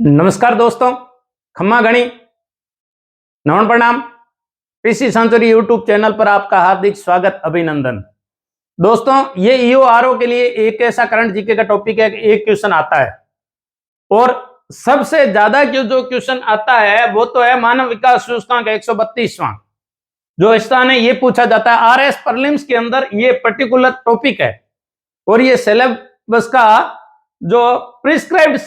नमस्कार दोस्तों, खम्मा गणी नमन प्रणाम। पीसी सेंचुरी यूट्यूब चैनल पर आपका हार्दिक स्वागत, अभिनंदन। दोस्तों, ये ईओआरओ के लिए एक ऐसा करंट जीके का टॉपिक है कि एक क्वेश्चन आता है और सबसे ज्यादा जो क्वेश्चन आता है वो तो है मानव विकास सूचकांक 132वां जो स्थान है। ये पूछा जाता है आरएस प्रीलिम्स के अंदर, ये पर्टिकुलर टॉपिक है और ये सिलेबस का जो प्रिस्क्राइब्ड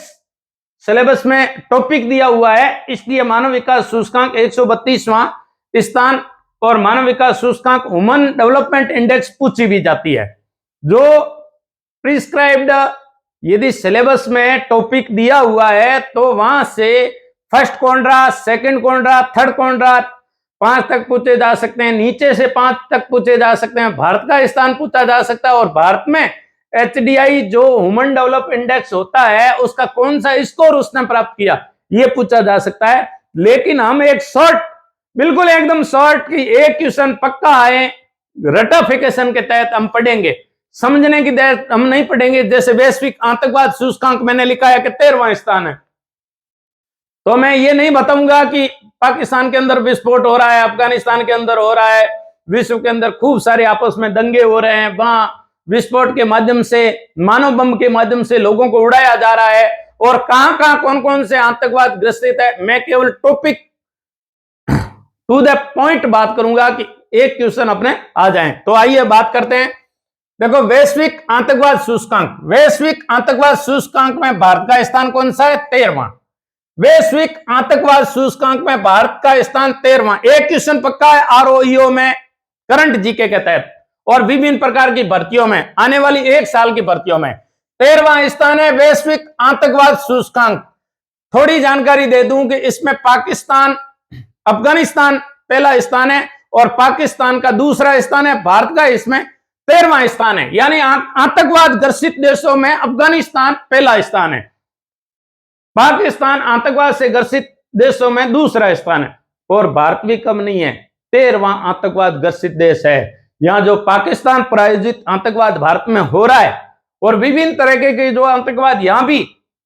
सिलेबस में टॉपिक दिया हुआ है, इसलिए मानव विकास सूचकांक 132वां स्थान और मानव विकास सूचकांक ह्यूमन डेवलपमेंट इंडेक्स पूछी भी जाती है। जो प्रिस्क्राइब्ड यदि सिलेबस में टॉपिक दिया हुआ है तो वहां से फर्स्ट कॉन्ड्रा, सेकंड कॉन्ड्रा, थर्ड कॉन्ड्रा 5 तक पूछे जा सकते हैं, नीचे से 5 तक पूछे जा सकते हैं, भारत का स्थान पूछा जा सकता है और भारत में एचडीआई जो ह्यूमन डेवलप इंडेक्स होता है उसका कौन सा स्कोर उसने प्राप्त किया, यह पूछा जा सकता है। लेकिन हम एक शॉर्ट, बिल्कुल एकदम शॉर्ट की एक क्वेश्चन पक्का आए रटाफिकेशन के तहत हम पढ़ेंगे, समझने की तहत हम नहीं पढ़ेंगे। जैसे वैश्विक आतंकवाद सूचकांक मैंने लिखा है कि 13वां स्थान है, तो मैं ये नहीं बताऊंगा कि पाकिस्तान के अंदर विस्फोट हो रहा है, अफगानिस्तान के अंदर हो रहा है, विश्व के अंदर खूब सारे आपस में दंगे हो रहे हैं, वहां विस्फोट के माध्यम से, मानव बम के माध्यम से लोगों को उड़ाया जा रहा है और कहां कहां कौन कौन से आतंकवाद ग्रसित है। मैं केवल टॉपिक टू द पॉइंट बात करूंगा कि एक क्वेश्चन अपने आ जाए। तो आइए बात करते हैं। देखो, वैश्विक आतंकवाद सूचकांक, वैश्विक आतंकवाद सूचकांक में भारत का स्थान कौन सा है? 13वां। वैश्विक आतंकवाद सूचकांक में भारत का स्थान 13वां। एक क्वेश्चन पक्का है आरओईओ में, करंट जीके के तहत और विभिन्न प्रकार की भर्तियों में, आने वाली 1 साल की भर्तियों में 13वां स्थान है वैश्विक आतंकवाद सूचकांक। थोड़ी जानकारी दे दूं कि इसमें पाकिस्तान, अफगानिस्तान पहला स्थान है और पाकिस्तान का दूसरा स्थान है, भारत का इसमें 13वां स्थान है। यानी आतंकवाद ग्रसित देशों में अफगानिस्तान पहला स्थान है, पाकिस्तान आतंकवाद से ग्रसित देशों में दूसरा स्थान है और भारत भी कम नहीं है, 13वां आतंकवाद ग्रसित देश है। यहां जो पाकिस्तान प्रायोजित आतंकवाद भारत में हो रहा है और विभिन्न तरह के जो आतंकवाद यहां भी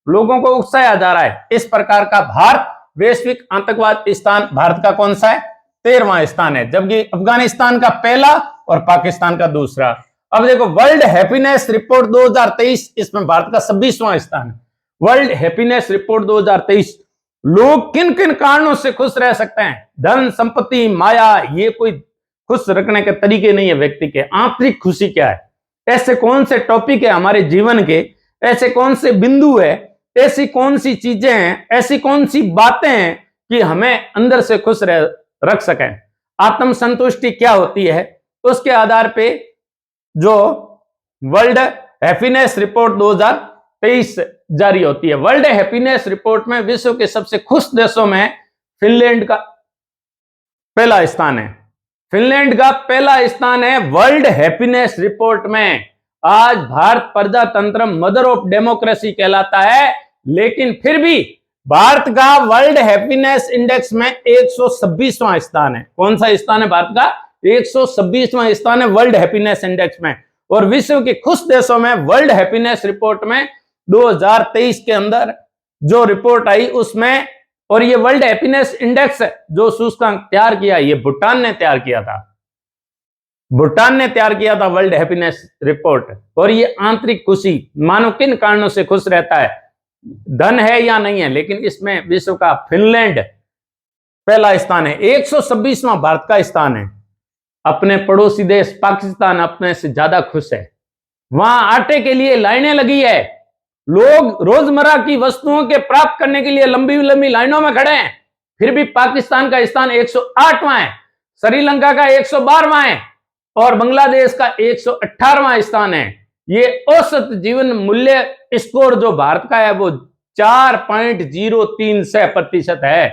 लोगों को उकसाया जा रहा है, इस प्रकार का भारत वैश्विक आतंकवाद स्थान भारत का कौन सा है? 13वां स्थान है, जबकि अफगानिस्तान का पहला और पाकिस्तान का दूसरा। अब देखो, वर्ल्ड हैप्पीनेस रिपोर्ट 2023, इसमें भारत का 26वां स्थान है। वर्ल्ड हैप्पीनेस रिपोर्ट 2023, लोग किन किन कारणों से खुश रह सकते हैं? धन, संपत्ति, माया, ये कोई खुश रखने के तरीके नहीं है व्यक्ति के। आंतरिक खुशी क्या है? ऐसे कौन से टॉपिक है हमारे जीवन के, ऐसे कौन से बिंदु है, ऐसी कौन सी चीजें हैं, ऐसी कौन सी बातें हैं कि हमें अंदर से खुश रख सकें? आत्म संतुष्टि क्या होती है, उसके आधार पे जो वर्ल्ड हैप्पीनेस रिपोर्ट 2023 जारी होती है। वर्ल्ड हैप्पीनेस रिपोर्ट में विश्व के सबसे खुश देशों में फिनलैंड का पहला स्थान है। फिनलैंड का पहला स्थान है वर्ल्ड हैप्पीनेस रिपोर्ट में। आज भारत प्रजातंत्र मदर ऑफ डेमोक्रेसी कहलाता है, लेकिन फिर भी भारत का वर्ल्ड हैप्पीनेस इंडेक्स में 126वां स्थान है। कौन सा स्थान है भारत का? 126वां स्थान है वर्ल्ड हैप्पीनेस इंडेक्स में। और विश्व के खुश देशों में वर्ल्ड हैप्पीनेस रिपोर्ट में 2023 के अंदर जो रिपोर्ट आई उसमें, और ये वर्ल्ड हैप्पीनेस इंडेक्स जो सूचकांक तैयार किया, ये भूटान ने तैयार किया था। भूटान ने तैयार किया था वर्ल्ड हैप्पीनेस रिपोर्ट। और ये आंतरिक खुशी, मानो किन कारणों से खुश रहता है, धन है या नहीं है, लेकिन इसमें विश्व का फिनलैंड पहला स्थान है। 126वां भारत का स्थान है। अपने पड़ोसी देश पाकिस्तान अपने से ज्यादा खुश है। वहां आटे के लिए लाइनें लगी है, लोग रोजमर्रा की वस्तुओं के प्राप्त करने के लिए लंबी लंबी लाइनों में खड़े हैं, फिर भी पाकिस्तान का स्थान 108वां है, श्रीलंका का 112वां है और बांग्लादेश का 118वां स्थान है। ये औसत जीवन मूल्य स्कोर जो भारत का है वो 4.03% है।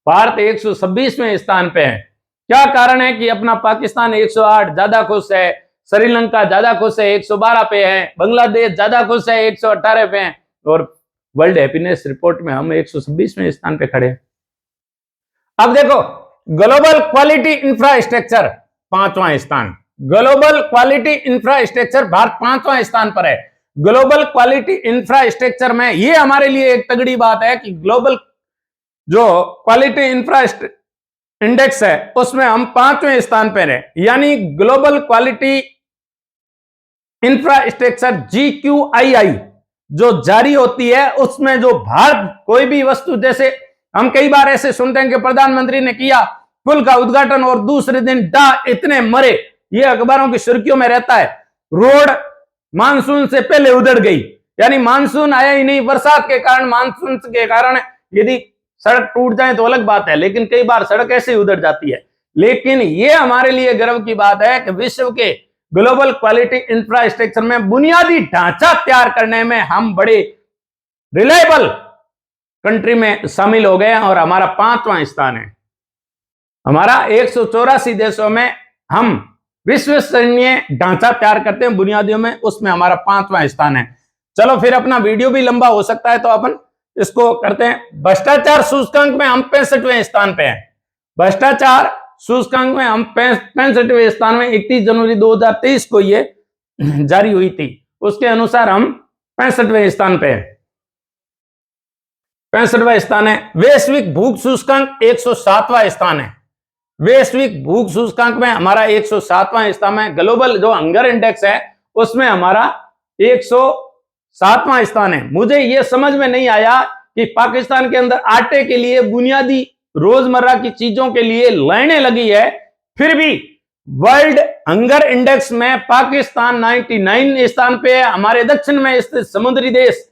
भारत 126वें स्थान पे है। क्या कारण है कि अपना पाकिस्तान 108 ज्यादा खुश है, श्रीलंका ज्यादा खुश है 112 पे है, बांग्लादेश ज्यादा खुश है 118 पे है, और वर्ल्ड हैप्पीनेस रिपोर्ट में हम 126वें स्थान पे खड़े हैं। अब देखो, ग्लोबल क्वालिटी इंफ्रास्ट्रक्चर 5वां स्थान, ग्लोबल क्वालिटी इंफ्रास्ट्रक्चर भारत 5वां स्थान पर है। ग्लोबल क्वालिटी इंफ्रास्ट्रक्चर में, ये हमारे लिए एक तगड़ी बात है कि ग्लोबल जो क्वालिटी इंफ्रास्ट्रक्चर इंडेक्स है उसमें हम 5वें स्थान पर हैं, यानी ग्लोबल क्वालिटी इंफ्रास्ट्रक्चर GQII जो जारी होती है उसमें जो भारत कोई भी वस्तु, जैसे हम कई बार ऐसे सुनते हैं कि प्रधानमंत्री ने किया पुल का उद्घाटन और दूसरे दिन इतने मरे, ये अखबारों की सुर्खियों में रहता है। रोड मानसून से पहले उधड़ गई, यानी मानसून आया ही नहीं, बरसात के कारण, मानसून के कारण यदि सड़क टूट जाए तो अलग बात है, लेकिन कई बार सड़क ऐसे ही उधड़ जाती है। लेकिन ये हमारे लिए गर्व की बात है कि विश्व के ग्लोबल क्वालिटी इंफ्रास्ट्रक्चर में बुनियादी ढांचा तैयार करने में हम बड़े रिलायबल कंट्री में शामिल हो गए और हमारा 5वां स्थान है। हमारा 184 देशों में हम विश्वसनीय ढांचा तैयार करते हैं बुनियादियों में, उसमें हमारा 5वां स्थान है। चलो फिर अपना वीडियो भी लंबा हो सकता है तो अपन इसको करते हैं। भ्रष्टाचार सूचकांक में हम 65वें स्थान पे हैं। भ्रष्टाचार सूचकांक में हम 65वें स्थान में 31 जनवरी 2023 को ये जारी हुई थी, उसके अनुसार हम 65वें स्थान पे हैं। 65वां स्थान है। वैश्विक भूख सूचकांक 107वां स्थान है। वैश्विक भूख सूचकांक में हमारा 107वां स्थान है। ग्लोबल जो हंगर इंडेक्स है उसमें हमारा 107वां स्थान है। मुझे यह समझ में नहीं आया कि पाकिस्तान के अंदर आटे के लिए, बुनियादी रोजमर्रा की चीजों के लिए लाइनें लगी है, फिर भी वर्ल्ड हंगर इंडेक्स में पाकिस्तान 99 स्थान पे है। हमारे दक्षिण में स्थित समुद्री देश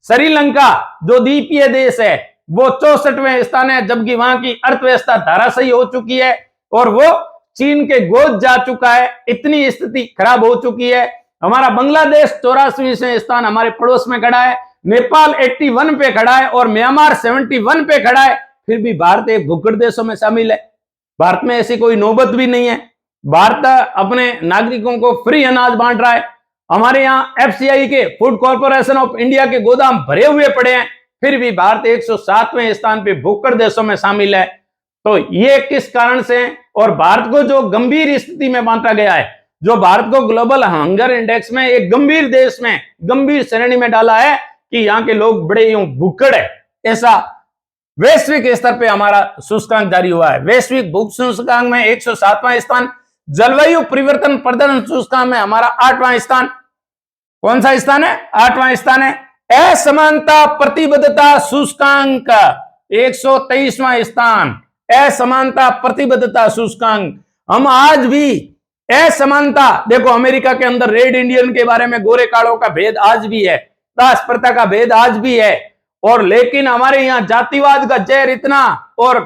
श्रीलंका जो द्वीपीय देश है वो 64वें स्थान है, जबकि वहां की अर्थव्यवस्था धराशायी हो चुकी है और वो चीन के गोद जा चुका है, इतनी स्थिति खराब हो चुकी है। हमारा बांग्लादेश 84वें स्थान हमारे पड़ोस में खड़ा है, नेपाल 81 पे खड़ा है और म्यांमार 71 पे खड़ा है। फिर भी भारत एक भूखड़ देशों में शामिल है। भारत में ऐसी कोई नौबत भी नहीं है। भारत अपने नागरिकों को फ्री अनाज बांट रहा है। हमारे यहाँ FCI के फूड कॉर्पोरेशन ऑफ इंडिया के गोदाम भरे हुए पड़े हैं, फिर भी भारत 107वें स्थान पे भूखड़ देशों में शामिल है। तो ये किस कारण से है? और भारत को जो गंभीर स्थिति में बांटा गया है, जो भारत को ग्लोबल हंगर इंडेक्स में एक गंभीर देश में, गंभीर श्रेणी में डाला है कि यहाँ के लोग बड़े यूं भूखड़ है, ऐसा वैश्विक स्तर पे हमारा सूचकांक जारी हुआ है। वैश्विक भूख सूचकांक में 107वां स्थान। जलवायु परिवर्तन प्रदर्शन सूचकांक में हमारा 8वां स्थान। कौन सा स्थान है? 8वां स्थान है। असमानता प्रतिबद्धता सूचकांक 123वां स्थान। असमानता प्रतिबद्धता सूचकांक, हम आज भी असमानता, देखो अमेरिका के अंदर रेड इंडियन के बारे में गोरे कालों का भेद आज भी है, दास प्रथा का भेद आज भी है, और लेकिन हमारे यहाँ जातिवाद का जहर इतना और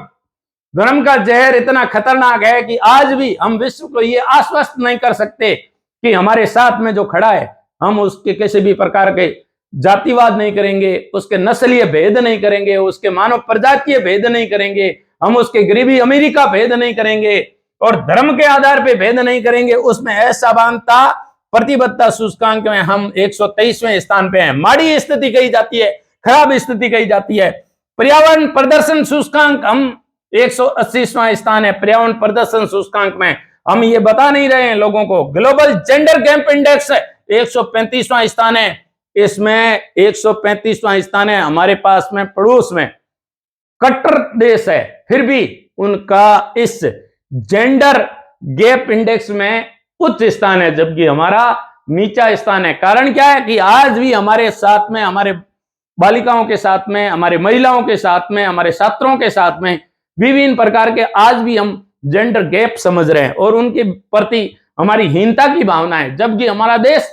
धर्म का जहर इतना खतरनाक है कि आज भी हम विश्व को ये आश्वस्त नहीं कर सकते कि हमारे साथ में जो खड़ा है हम उसके किसी भी प्रकार के जातिवाद नहीं करेंगे, उसके नस्लीय भेद नहीं करेंगे, उसके मानव प्रजातीय भेद नहीं करेंगे, हम उसके गरीबी अमीरी का भेद नहीं करेंगे और धर्म के आधार पे भेद नहीं करेंगे। उसमें असमानता प्रतिबद्धता सूचकांक में हम 123वें स्थान पे हैं। माड़ी स्थिति कही जाती है, खराब स्थिति कही जाती है। पर्यावरण प्रदर्शन सूचकांक हम 180वां स्थान है। पर्यावरण प्रदर्शन सूचकांक में हम ये बता नहीं रहे हैं लोगों को। ग्लोबल जेंडर गैप इंडेक्स 135वां स्थान है। इसमें 135वां स्थान है। हमारे पास में पड़ोस में कट्टर देश है, फिर भी उनका इस जेंडर गैप इंडेक्स में उच्च स्थान है, जबकि हमारा नीचा स्थान है। कारण क्या है कि आज भी हमारे साथ में, हमारे बालिकाओं के साथ में, हमारे महिलाओं के साथ में, हमारे छात्रों के साथ में विभिन्न प्रकार के आज भी हम जेंडर गैप समझ रहे हैं और उनके प्रति हमारी हीनता की भावना है। जबकि हमारा देश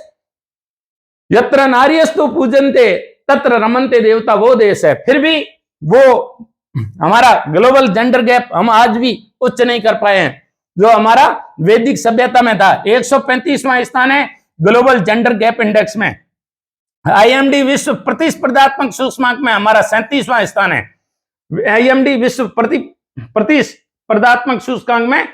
यत्र नार्यस्तु पूजन्ते तत्र रमन्ते देवता वो देश है, फिर भी वो हमारा ग्लोबल जेंडर गैप हम आज भी उच्च नहीं कर पाए हैं जो हमारा वैदिक सभ्यता में था। 135वां स्थान है ग्लोबल जेंडर गैप इंडेक्स में। IMD विश्व प्रतिस्पर्धात्मक सूचकांक में हमारा 37वां स्थान है। IMD विश्व प्रतिस्पर्धात्मक सूचकांक में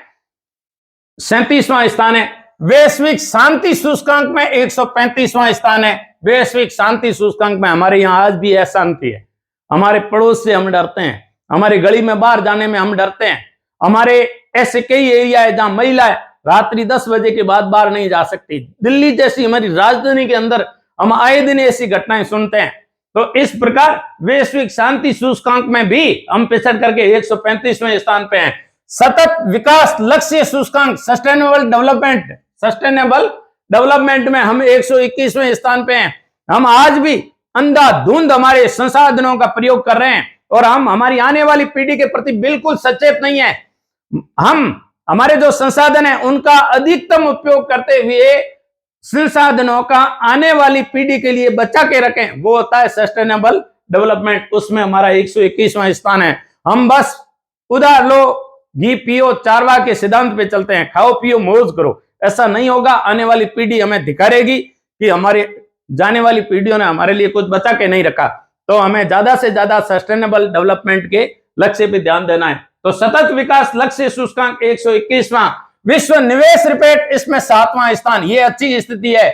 37वां स्थान है। वैश्विक शांति सूचकांक में 135वां स्थान है। वैश्विक शांति सूचकांक में हमारे यहाँ आज भी अशांति है। हमारे पड़ोस से हम डरते हैं, हमारी गली में बाहर जाने में हम डरते हैं। हमारे ऐसे कई एरिया है जहां महिलाएं रात्रि 10 बजे के बाद बाहर नहीं जा सकती। दिल्ली जैसी हमारी राजधानी के अंदर हम आए दिन ऐसी घटनाएं सुनते हैं। तो इस प्रकार वैश्विक शांति सूचकांक में भी हम पिछड़ करके 135वें स्थान पे हैं। सतत विकास लक्ष्य सूचकांक सस्टेनेबल डेवलपमेंट में हम 121वें स्थान पे हैं। हम आज भी अंधाधुंध हमारे संसाधनों का प्रयोग कर रहे हैं और हम हमारी आने वाली पीढ़ी के प्रति बिल्कुल सचेत नहीं है। हम हमारे जो संसाधन है उनका अधिकतम उपयोग करते हुए संसाधनों का आने वाली पीढ़ी के लिए बचा के रखें, वो होता है सस्टेनेबल डेवलपमेंट। उसमें हमारा 121वां स्थान है। हम बस उधार लो घी पियो चारवाह के सिद्धांत पे चलते हैं, खाओ पियो मौज करो, ऐसा नहीं होगा। आने वाली पीढ़ी हमें धिकारेगी कि हमारे जाने वाली पीढ़ियों ने हमारे लिए कुछ बचा के नहीं रखा। तो हमें ज्यादा से ज्यादा सस्टेनेबल डेवलपमेंट के लक्ष्य पे ध्यान देना है। तो सतत विकास लक्ष्य सूचकांक 121वां, विश्व निवेश रिपोर्ट इसमें 7वां स्थान। ये अच्छी स्थिति है।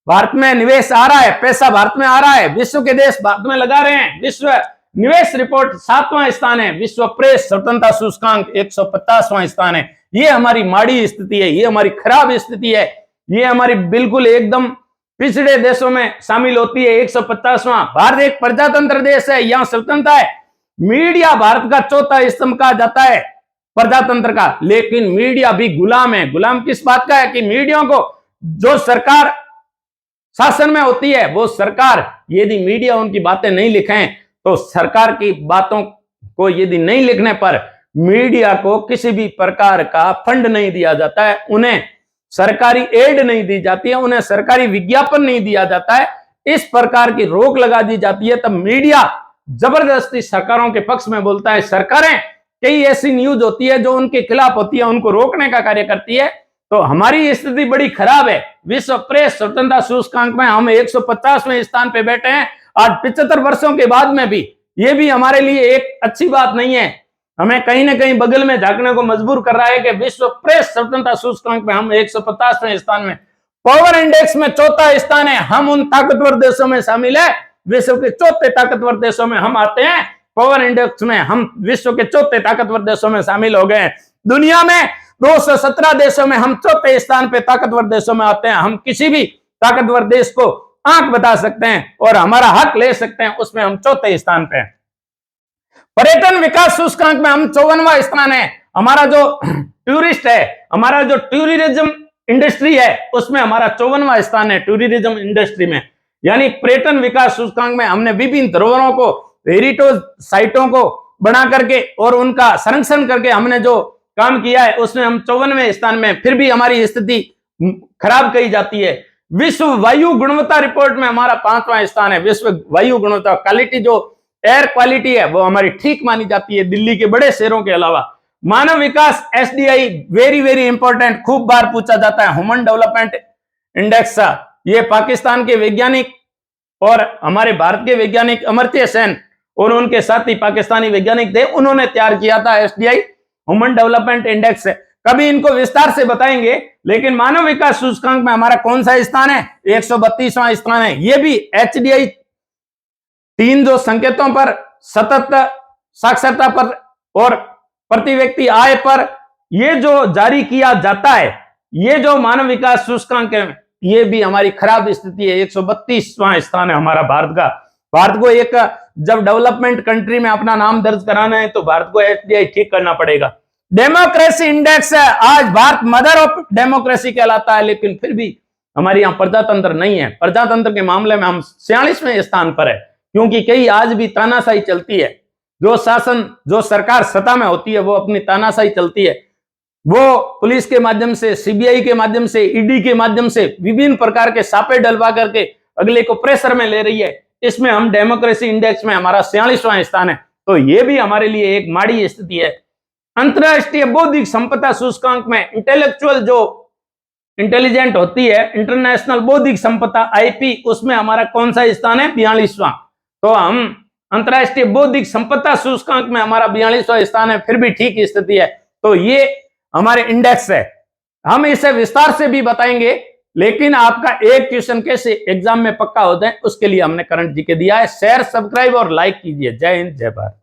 भारत में निवेश आ रहा है, पैसा भारत में आ रहा है, विश्व के देश भारत में लगा रहे हैं। विश्व निवेश रिपोर्ट 7वां स्थान है। विश्व प्रेस स्वतंत्रता सूचकांक 150वां स्थान है। ये हमारी माड़ी स्थिति है, ये हमारी खराब स्थिति है, ये हमारी बिल्कुल एकदम पिछड़े देशों में शामिल होती है। 150वां। भारत एक प्रजातंत्र देश है, यहां स्वतंत्रता है। मीडिया भारत का चौथा स्तंभ कहा जाता है प्रजातंत्र का, लेकिन मीडिया भी गुलाम है। गुलाम किस बात का है कि मीडिया को जो सरकार शासन में होती है, वो सरकार यदि मीडिया उनकी बातें नहीं लिखें तो सरकार की बातों को यदि नहीं लिखने पर मीडिया को किसी भी प्रकार का फंड नहीं दिया जाता है, उन्हें सरकारी एड नहीं दी जाती है, उन्हें सरकारी विज्ञापन नहीं दिया जाता है, इस प्रकार की रोक लगा दी जाती है, तब मीडिया जबरदस्ती सरकारों के पक्ष में बोलता है। सरकारें कई ऐसी न्यूज होती है जो उनके खिलाफ होती है, उनको रोकने का कार्य करती है। तो हमारी स्थिति बड़ी खराब है। विश्व प्रेस स्वतंत्रता सूचकांक में हम 150वें स्थान पे बैठे हैं। आज 75 वर्षों के बाद में भी ये भी हमारे लिए एक अच्छी बात नहीं है। हमें कहीं ना कहीं बगल में झांकने को मजबूर कर रहा है कि विश्व प्रेस स्वतंत्रता सूचकांक में हम 150वें स्थान में, पावर इंडेक्स में चौथा स्थान है। हम उन ताकतवर देशों में शामिल है, विश्व के चौथे ताकतवर देशों में हम आते हैं। पावर इंडेक्स में हम विश्व के चौथे ताकतवर देशों में शामिल हो गए। दुनिया में 217 देशों में हम चौथे स्थान पे ताकतवर देशों में आते हैं। हम किसी भी ताकतवर देश को आंख बता सकते हैं और हमारा हक ले सकते हैं, उसमें हम चौथे स्थान पे हैं। पर्यटन विकास सूचकांक में हम 54वां स्थान है। हमारा जो टूरिस्ट है, हमारा जो टूरिज्म इंडस्ट्री है, उसमें हमारा 54वां स्थान है टूरिज्म इंडस्ट्री में। यानी पर्यटन विकास सूचकांक में हमने विभिन्न धरोहरों को, हेरिटेज साइटों को बना करके और उनका संरक्षण करके हमने जो काम किया है, उसमें हम 54वें स्थान में। फिर भी हमारी स्थिति खराब कही जाती है। विश्व वायु गुणवत्ता रिपोर्ट में हमारा 5वां स्थान है। विश्व वायु गुणवत्ता क्वालिटी, जो एयर क्वालिटी है, वो हमारी ठीक मानी जाती है दिल्ली के बड़े शहरों के अलावा। मानव विकास SDI वेरी वेरी इंपॉर्टेंट, खूब बार पूछा जाता है। ह्यूमन डेवलपमेंट इंडेक्स, ये पाकिस्तान के वैज्ञानिक और हमारे भारत के वैज्ञानिक अमर्त्य सेन और उनके साथी पाकिस्तानी वैज्ञानिक थे, उन्होंने तैयार किया था SDI ह्यूमन डेवलपमेंट इंडेक्स। कभी इनको विस्तार से बताएंगे। लेकिन मानव विकास सूचकांक में हमारा कौन सा स्थान है? 132वां स्थान है। ये भी HDI 3 जो संकेतों पर, सतत साक्षरता पर और प्रति व्यक्ति आय पर ये जो जारी किया जाता है, ये जो मानव विकास सूचकांक है, ये भी हमारी खराब स्थिति है। 132वां स्थान है हमारा भारत का। भारत को एक जब डेवलपमेंट कंट्री में अपना नाम दर्ज कराना है तो भारत को HDI ठीक करना पड़ेगा। डेमोक्रेसी इंडेक्स है, आज भारत मदर ऑफ डेमोक्रेसी कहलाता है, लेकिन फिर भी हमारे यहाँ प्रजातंत्र नहीं है। प्रजातंत्र के मामले में हम 46वें स्थान पर है, क्योंकि कई आज भी तानाशाही चलती है। जो शासन, जो सरकार सत्ता में होती है, वो अपनी तानाशाही चलती है। वो पुलिस के माध्यम से, CBI के माध्यम से, ED के माध्यम से विभिन्न प्रकार के सापे डलवा करके अगले को प्रेशर में ले रही है। इसमें हम डेमोक्रेसी इंडेक्स में हमारा 46वां स्थान है। तो ये भी हमारे लिए एक माड़ी स्थिति है। अंतरराष्ट्रीय बौद्धिक संपदा सूचकांक में इंटेलेक्चुअल, जो इंटेलिजेंट होती है, इंटरनेशनल बौद्धिक संपदा IP, उसमें हमारा कौन सा स्थान है? 42वां। तो हम अंतरराष्ट्रीय बौद्धिक संपदा सूचकांक में हमारा 42वां स्थान है, फिर भी ठीक स्थिति है। तो ये हमारे इंडेक्स है। हम इसे विस्तार से भी बताएंगे, लेकिन आपका एक क्वेश्चन कैसे एग्जाम में पक्का हो जाए, उसके लिए हमने करंट GK दिया है। शेयर, सब्सक्राइब और लाइक कीजिए। जय हिंद, जय भारत।